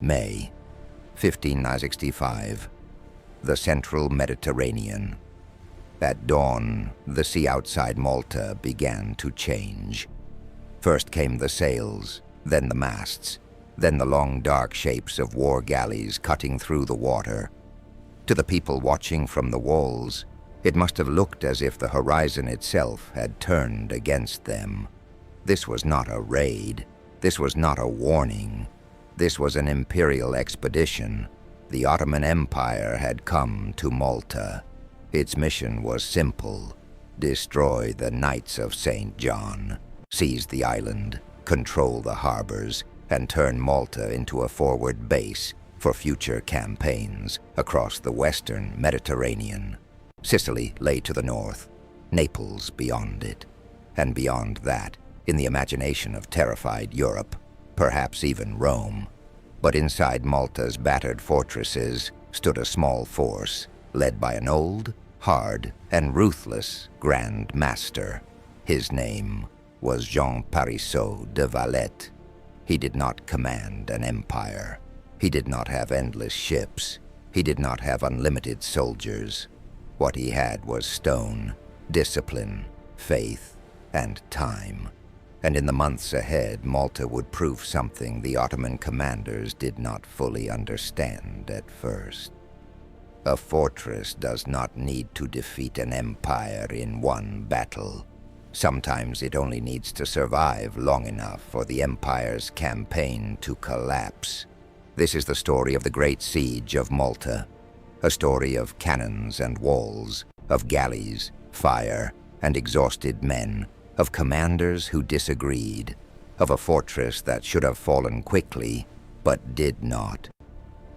May 1565. The central Mediterranean. At dawn, the sea outside Malta began to change. First came the sails, then the masts, then the long dark shapes of war galleys cutting through the water. To the people watching from the walls, it must have looked as if the horizon itself had turned against them. This was not a raid. This was not a warning. This was an imperial expedition. The Ottoman Empire had come to Malta. Its mission was simple: destroy the Knights of St. John, seize the island, control the harbors, and turn Malta into a forward base for future campaigns across the western Mediterranean. Sicily lay to the north, Naples beyond it, and beyond that, in the imagination of terrified Europe, perhaps even Rome. But inside Malta's battered fortresses stood a small force, led by an old, hard, and ruthless Grand Master. His name was Jean Parisot de Valette. He did not command an empire. He did not have endless ships. He did not have unlimited soldiers. What he had was stone, discipline, faith, and time. And in the months ahead, Malta would prove something the Ottoman commanders did not fully understand at first. A fortress does not need to defeat an empire in one battle. Sometimes it only needs to survive long enough for the empire's campaign to collapse. This is the story of the Great Siege of Malta, a story of cannons and walls, of galleys, fire, and exhausted men, of commanders who disagreed, of a fortress that should have fallen quickly, but did not,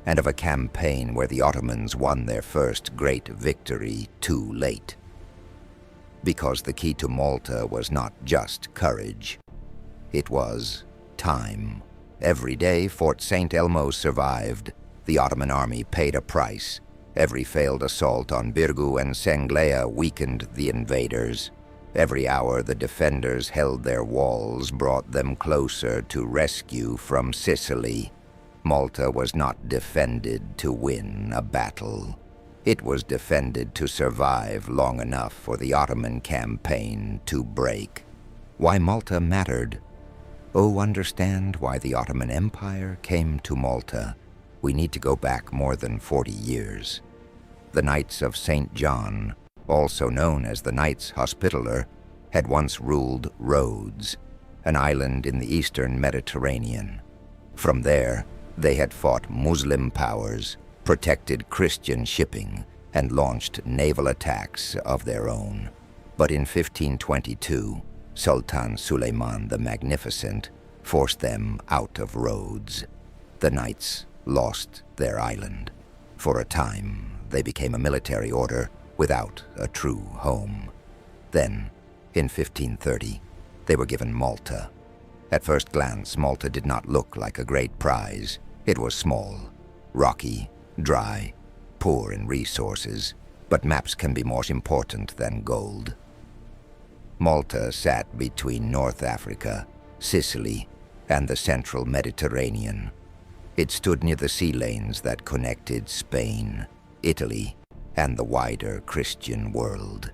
and of a campaign where the Ottomans won their first great victory too late. Because the key to Malta was not just courage. It was time. Every day Fort St. Elmo survived. The Ottoman army paid a price. Every failed assault on Birgu and Senglea weakened the invaders. Every hour the defenders held their walls brought them closer to rescue from Sicily. Malta was not defended to win a battle. It was defended to survive long enough for the Ottoman campaign to break. Why Malta mattered? Oh, understand why the Ottoman Empire came to Malta. We need to go back more than 40 years. The Knights of St. John, also known as the Knights Hospitaller, had once ruled Rhodes, an island in the eastern Mediterranean. From there, they had fought Muslim powers, protected Christian shipping, and launched naval attacks of their own. But in 1522, Sultan Suleiman the Magnificent forced them out of Rhodes. The Knights lost their island. For a time, they became a military order without a true home. Then, in 1530, they were given Malta. At first glance, Malta did not look like a great prize. It was small, rocky, dry, poor in resources, but maps can be more important than gold. Malta sat between North Africa, Sicily, and the central Mediterranean. It stood near the sea lanes that connected Spain, Italy, and the wider Christian world.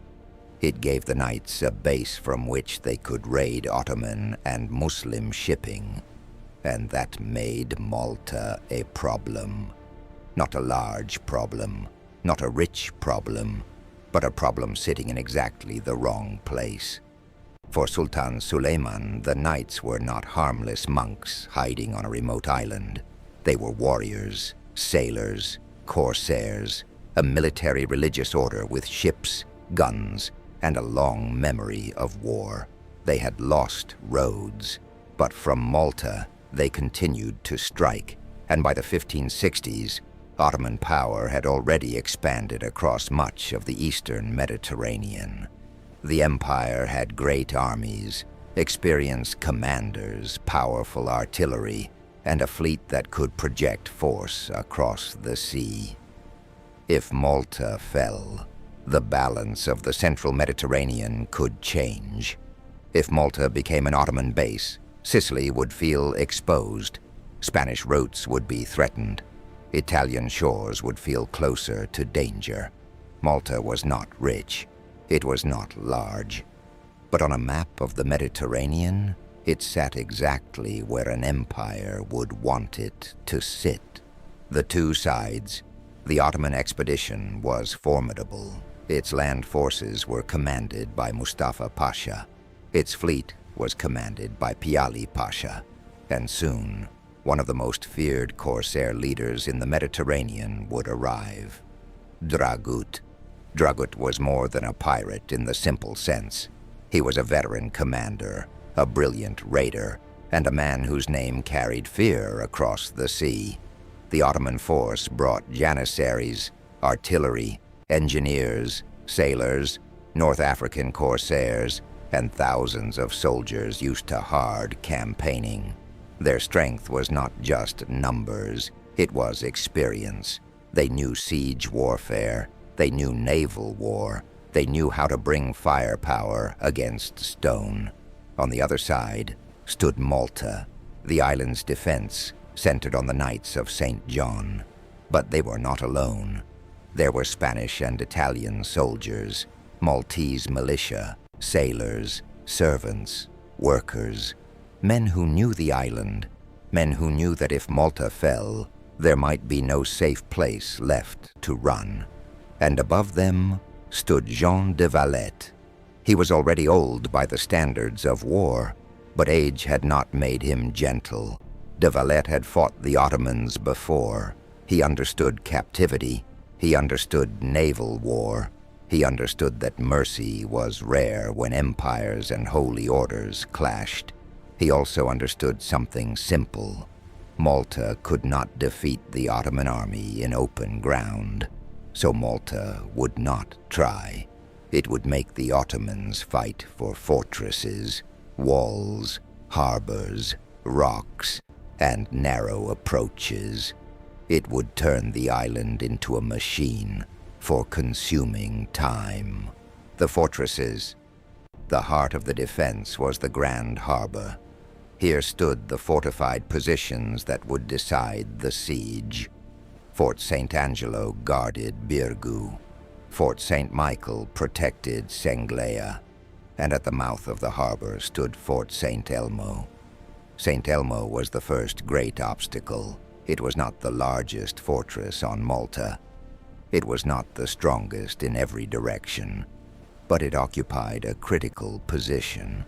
It gave the Knights a base from which they could raid Ottoman and Muslim shipping, and that made Malta a problem. Not a large problem, not a rich problem, but a problem sitting in exactly the wrong place. For Sultan Suleiman, the Knights were not harmless monks hiding on a remote island. They were warriors, sailors, corsairs, a military religious order with ships, guns, and a long memory of war. They had lost Rhodes, but from Malta they continued to strike, and by the 1560s, Ottoman power had already expanded across much of the eastern Mediterranean. The empire had great armies, experienced commanders, powerful artillery, and a fleet that could project force across the sea. If Malta fell, the balance of the central Mediterranean could change. If Malta became an Ottoman base, Sicily would feel exposed. Spanish routes would be threatened. Italian shores would feel closer to danger. Malta was not rich. It was not large. But on a map of the Mediterranean, it sat exactly where an empire would want it to sit. The two sides. The Ottoman expedition was formidable. Its land forces were commanded by Mustafa Pasha. Its fleet was commanded by Piali Pasha. And soon, one of the most feared corsair leaders in the Mediterranean would arrive. Dragut. Dragut was more than a pirate in the simple sense. He was a veteran commander, a brilliant raider, and a man whose name carried fear across the sea. The Ottoman force brought janissaries, artillery, engineers, sailors, North African corsairs, and thousands of soldiers used to hard campaigning. Their strength was not just numbers, it was experience. They knew siege warfare, they knew naval war, they knew how to bring firepower against stone. On the other side stood Malta. The island's defense centered on the Knights of St. John. But they were not alone. There were Spanish and Italian soldiers, Maltese militia, sailors, servants, workers, men who knew the island, men who knew that if Malta fell, there might be no safe place left to run. And above them stood Jean de Valette. He was already old by the standards of war, but age had not made him gentle. De Valette had fought the Ottomans before. He understood captivity. He understood naval war. He understood that mercy was rare when empires and holy orders clashed. He also understood something simple. Malta could not defeat the Ottoman army in open ground, so Malta would not try. It would make the Ottomans fight for fortresses, walls, harbors, rocks, and narrow approaches. It would turn the island into a machine for consuming time. The fortresses. The heart of the defense was the Grand Harbor. Here stood the fortified positions that would decide the siege. Fort St. Angelo guarded Birgu. Fort St. Michael protected Senglea. And at the mouth of the harbor stood Fort St. Elmo. St. Elmo was the first great obstacle. It was not the largest fortress on Malta. It was not the strongest in every direction, but it occupied a critical position.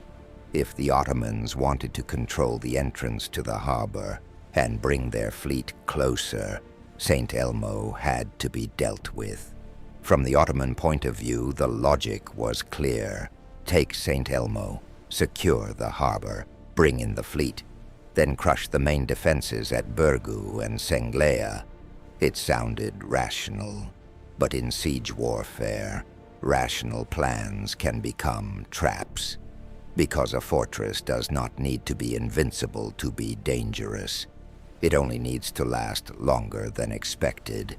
If the Ottomans wanted to control the entrance to the harbor and bring their fleet closer, St. Elmo had to be dealt with. From the Ottoman point of view, the logic was clear. Take St. Elmo, secure the harbor, bring in the fleet, then crush the main defenses at Birgu and Senglea. It sounded rational, but in siege warfare, rational plans can become traps. Because a fortress does not need to be invincible to be dangerous. It only needs to last longer than expected.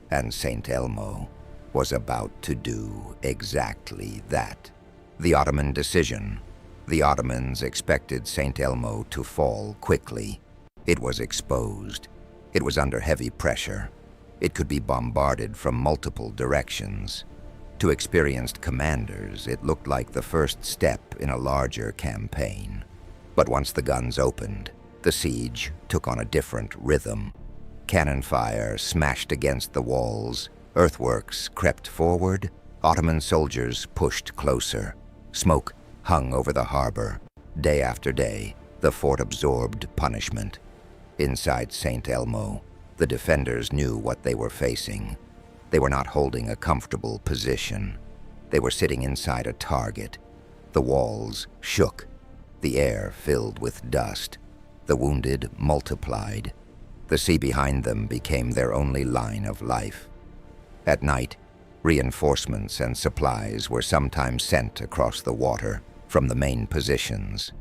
And St. Elmo was about to do exactly that. The Ottoman decision. The Ottomans expected St. Elmo to fall quickly. It was exposed. It was under heavy pressure. It could be bombarded from multiple directions. To experienced commanders, it looked like the first step in a larger campaign. But once the guns opened, the siege took on a different rhythm. Cannon fire smashed against the walls, earthworks crept forward, Ottoman soldiers pushed closer. Smoke hung over the harbor. Day after day, the fort absorbed punishment. Inside St. Elmo, the defenders knew what they were facing. They were not holding a comfortable position. They were sitting inside a target. The walls shook. The air filled with dust. The wounded multiplied. The sea behind them became their only line of life. At night, reinforcements and supplies were sometimes sent across the water from the main positions.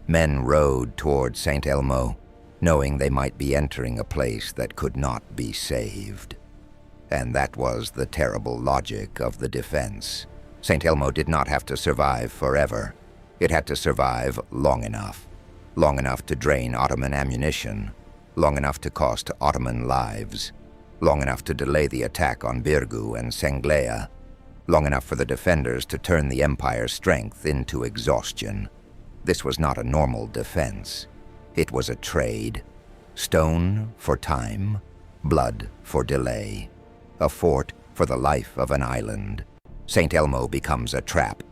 Men rowed toward St. Elmo, knowing they might be entering a place that could not be saved. And that was the terrible logic of the defense. St. Elmo did not have to survive forever. It had to survive long enough to drain Ottoman ammunition, long enough to cost Ottoman lives, long enough to delay the attack on Birgu and Senglea, long enough for the defenders to turn the empire's strength into exhaustion. This was not a normal defense. It was a trade. Stone for time, blood for delay. A fort for the life of an island. St. Elmo becomes a trap.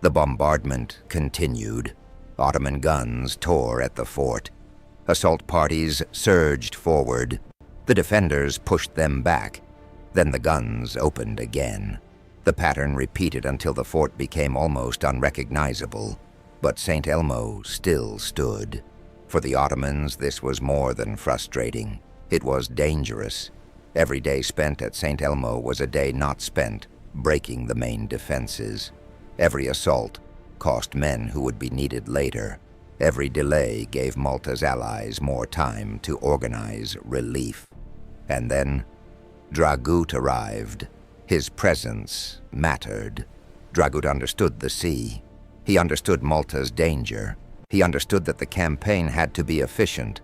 The bombardment continued. Ottoman guns tore at the fort. Assault parties surged forward. The defenders pushed them back. Then the guns opened again. The pattern repeated until the fort became almost unrecognizable. But St. Elmo still stood. For the Ottomans, this was more than frustrating. It was dangerous. Every day spent at St. Elmo was a day not spent breaking the main defenses. Every assault cost men who would be needed later. Every delay gave Malta's allies more time to organize relief. And then Dragut arrived. His presence mattered. Dragut understood the sea. He understood Malta's danger. He understood that the campaign had to be efficient.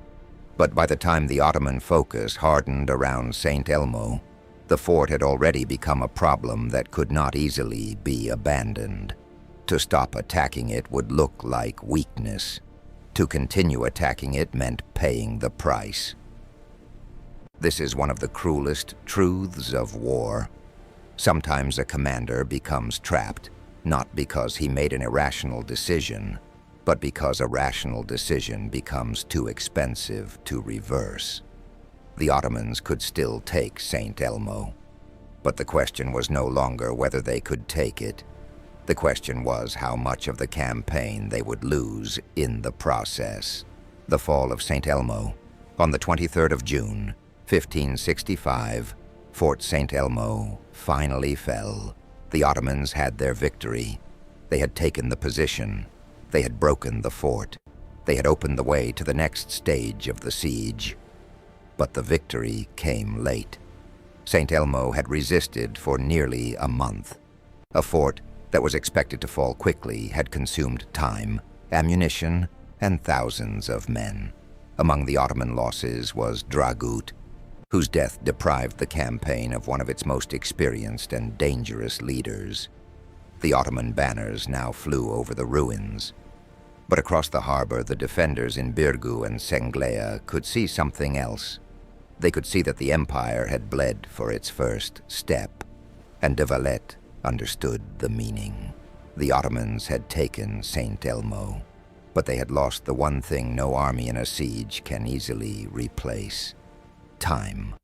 But by the time the Ottoman focus hardened around St. Elmo, the fort had already become a problem that could not easily be abandoned. To stop attacking it would look like weakness. To continue attacking it meant paying the price. This is one of the cruelest truths of war. Sometimes a commander becomes trapped, not because he made an irrational decision, but because a rational decision becomes too expensive to reverse. The Ottomans could still take St. Elmo, but the question was no longer whether they could take it. The question was how much of the campaign they would lose in the process. The fall of St. Elmo. On the 23rd of June, 1565, Fort St. Elmo finally fell. The Ottomans had their victory. They had taken the position. They had broken the fort. They had opened the way to the next stage of the siege. But the victory came late. St. Elmo had resisted for nearly a month. A fort that was expected to fall quickly had consumed time, ammunition, and thousands of men. Among the Ottoman losses was Dragut, whose death deprived the campaign of one of its most experienced and dangerous leaders. The Ottoman banners now flew over the ruins. But across the harbor, the defenders in Birgu and Senglea could see something else. They could see that the empire had bled for its first step, and de Valette understood the meaning. The Ottomans had taken St. Elmo, but they had lost the one thing no army in a siege can easily replace: time.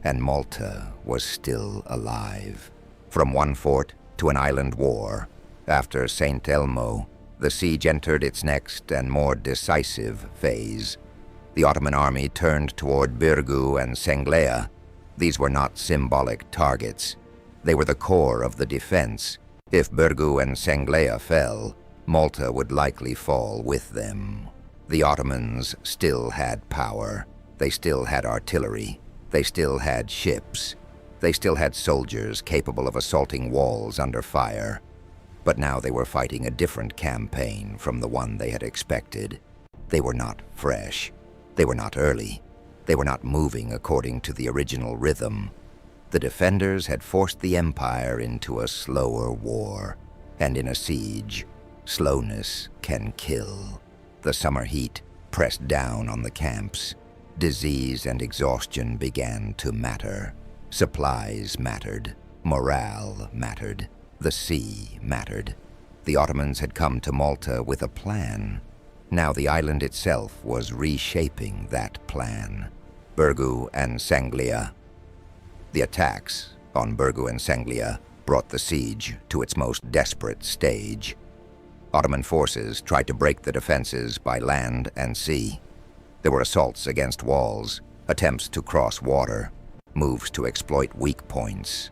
And Malta was still alive. From one fort to an island war, after St. Elmo, the siege entered its next and more decisive phase. The Ottoman army turned toward Birgu and Senglea. These were not symbolic targets. They were the core of the defense. If Birgu and Senglea fell, Malta would likely fall with them. The Ottomans still had power. They still had artillery. They still had ships. They still had soldiers capable of assaulting walls under fire. But now they were fighting a different campaign from the one they had expected. They were not fresh. They were not early. They were not moving according to the original rhythm. The defenders had forced the empire into a slower war, and in a siege, slowness can kill. The summer heat pressed down on the camps. Disease and exhaustion began to matter. Supplies mattered. Morale mattered. The sea mattered. The Ottomans had come to Malta with a plan. Now the island itself was reshaping that plan. Birgu and Senglea. The attacks on Birgu and Senglea brought the siege to its most desperate stage. Ottoman forces tried to break the defenses by land and sea. There were assaults against walls, attempts to cross water, moves to exploit weak points.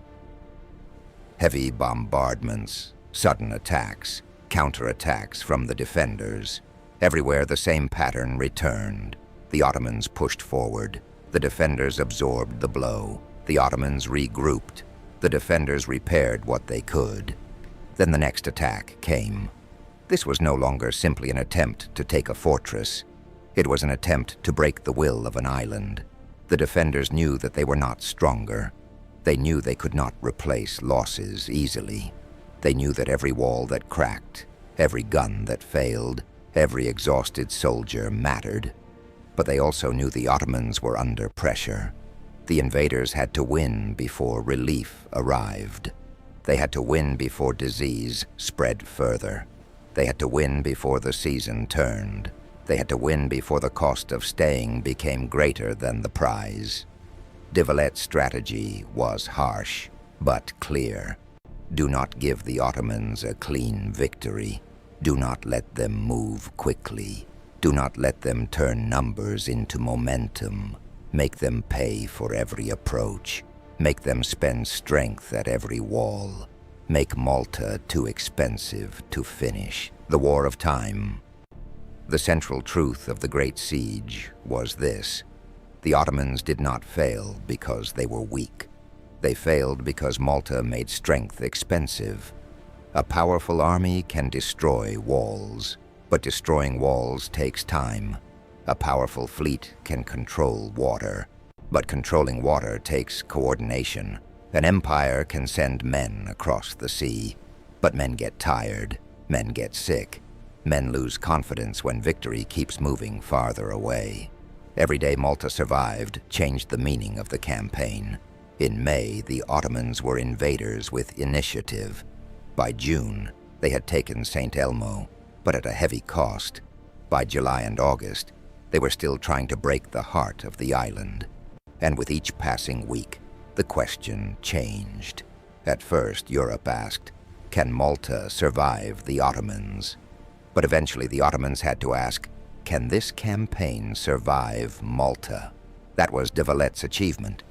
Heavy bombardments, sudden attacks, counterattacks from the defenders. Everywhere the same pattern returned. The Ottomans pushed forward. The defenders absorbed the blow. The Ottomans regrouped. The defenders repaired what they could. Then the next attack came. This was no longer simply an attempt to take a fortress. It was an attempt to break the will of an island. The defenders knew that they were not stronger. They knew they could not replace losses easily. They knew that every wall that cracked, every gun that failed, every exhausted soldier mattered. But they also knew the Ottomans were under pressure. The invaders had to win before relief arrived. They had to win before disease spread further. They had to win before the season turned. They had to win before the cost of staying became greater than the prize. De Valet's strategy was harsh, but clear. Do not give the Ottomans a clean victory. Do not let them move quickly. Do not let them turn numbers into momentum. Make them pay for every approach. Make them spend strength at every wall. Make Malta too expensive to finish. The War of Time. The central truth of the Great Siege was this: the Ottomans did not fail because they were weak. They failed because Malta made strength expensive. A powerful army can destroy walls, but destroying walls takes time. A powerful fleet can control water, but controlling water takes coordination. An empire can send men across the sea, but men get tired, men get sick. Men lose confidence when victory keeps moving farther away. Every day Malta survived changed the meaning of the campaign. In May, the Ottomans were invaders with initiative. By June, they had taken St. Elmo, but at a heavy cost. By July and August, they were still trying to break the heart of the island. And with each passing week, the question changed. At first, Europe asked, can Malta survive the Ottomans? But eventually the Ottomans had to ask, can this campaign survive Malta? That was de Valet's achievement.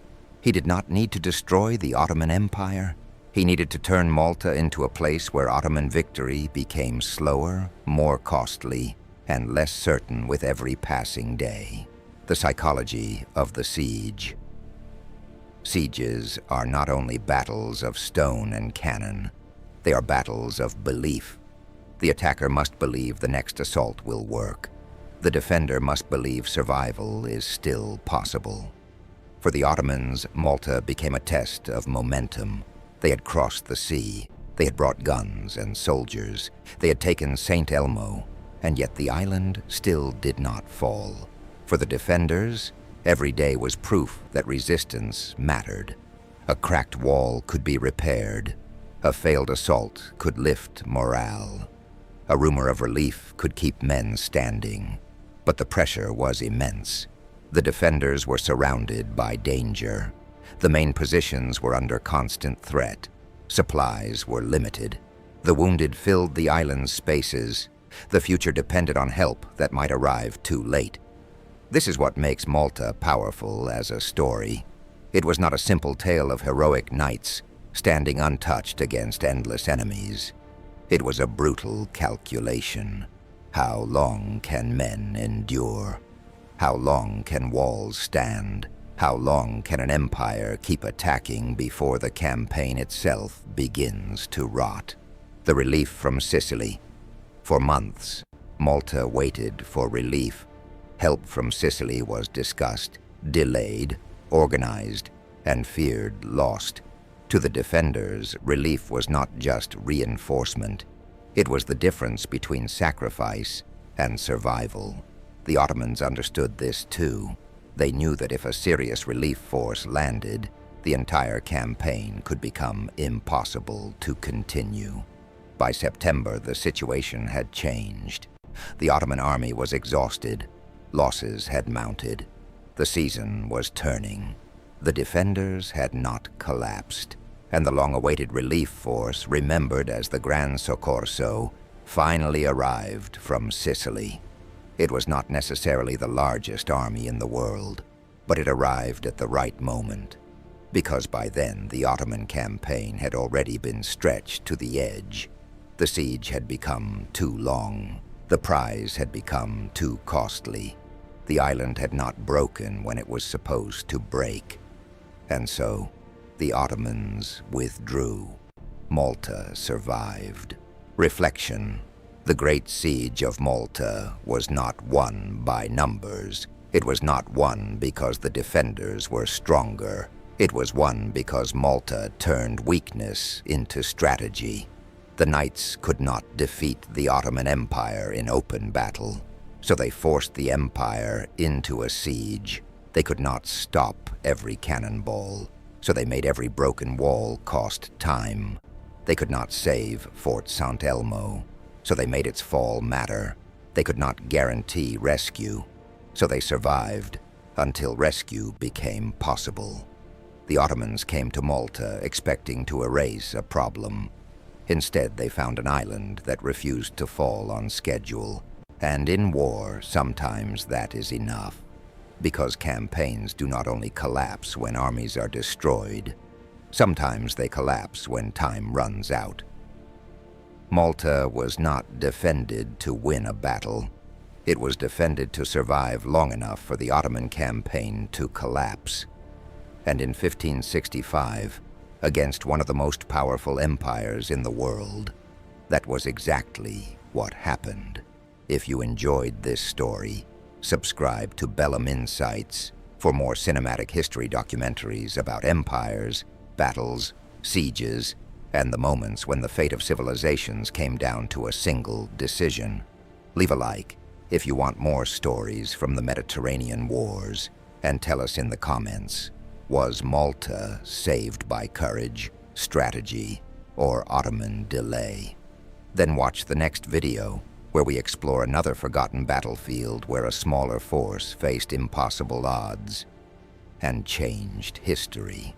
He did not need to destroy the Ottoman Empire. He needed to turn Malta into a place where Ottoman victory became slower, more costly, and less certain with every passing day. The psychology of the siege. Sieges are not only battles of stone and cannon, they are battles of belief. The attacker must believe the next assault will work. The defender must believe survival is still possible. For the Ottomans, Malta became a test of momentum. They had crossed the sea. They had brought guns and soldiers. They had taken St. Elmo, and yet the island still did not fall. For the defenders, every day was proof that resistance mattered. A cracked wall could be repaired. A failed assault could lift morale. A rumor of relief could keep men standing. But the pressure was immense. The defenders were surrounded by danger. The main positions were under constant threat. Supplies were limited. The wounded filled the island's spaces. The future depended on help that might arrive too late. This is what makes Malta powerful as a story. It was not a simple tale of heroic knights standing untouched against endless enemies. It was a brutal calculation. How long can men endure? How long can walls stand? How long can an empire keep attacking before the campaign itself begins to rot? The relief from Sicily. For months, Malta waited for relief. Help from Sicily was discussed, delayed, organized, and feared lost. To the defenders, relief was not just reinforcement. It was the difference between sacrifice and survival. The Ottomans understood this too. They knew that if a serious relief force landed, the entire campaign could become impossible to continue. By September, the situation had changed. The Ottoman army was exhausted. Losses had mounted. The season was turning. The defenders had not collapsed, and the long-awaited relief force, remembered as the Gran Soccorso, finally arrived from Sicily. It was not necessarily the largest army in the world, but it arrived at the right moment, because by then the Ottoman campaign had already been stretched to the edge. The siege had become too long. The prize had become too costly. The island had not broken when it was supposed to break. And so, the Ottomans withdrew. Malta survived. Reflection. The Great Siege of Malta was not won by numbers. It was not won because the defenders were stronger. It was won because Malta turned weakness into strategy. The knights could not defeat the Ottoman Empire in open battle, so they forced the empire into a siege. They could not stop every cannonball, so they made every broken wall cost time. They could not save Fort St. Elmo, so they made its fall matter. They could not guarantee rescue, so they survived until rescue became possible. The Ottomans came to Malta expecting to erase a problem. Instead, they found an island that refused to fall on schedule. And in war, sometimes that is enough, because campaigns do not only collapse when armies are destroyed, sometimes they collapse when time runs out. Malta was not defended to win a battle. It was defended to survive long enough for the Ottoman campaign to collapse. And in 1565, against one of the most powerful empires in the world, that was exactly what happened. If you enjoyed this story, subscribe to Bellum Insights for more cinematic history documentaries about empires, battles, sieges, and the moments when the fate of civilizations came down to a single decision. Leave a like if you want more stories from the Mediterranean wars, and tell us in the comments, was Malta saved by courage, strategy, or Ottoman delay? Then watch the next video, where we explore another forgotten battlefield where a smaller force faced impossible odds and changed history.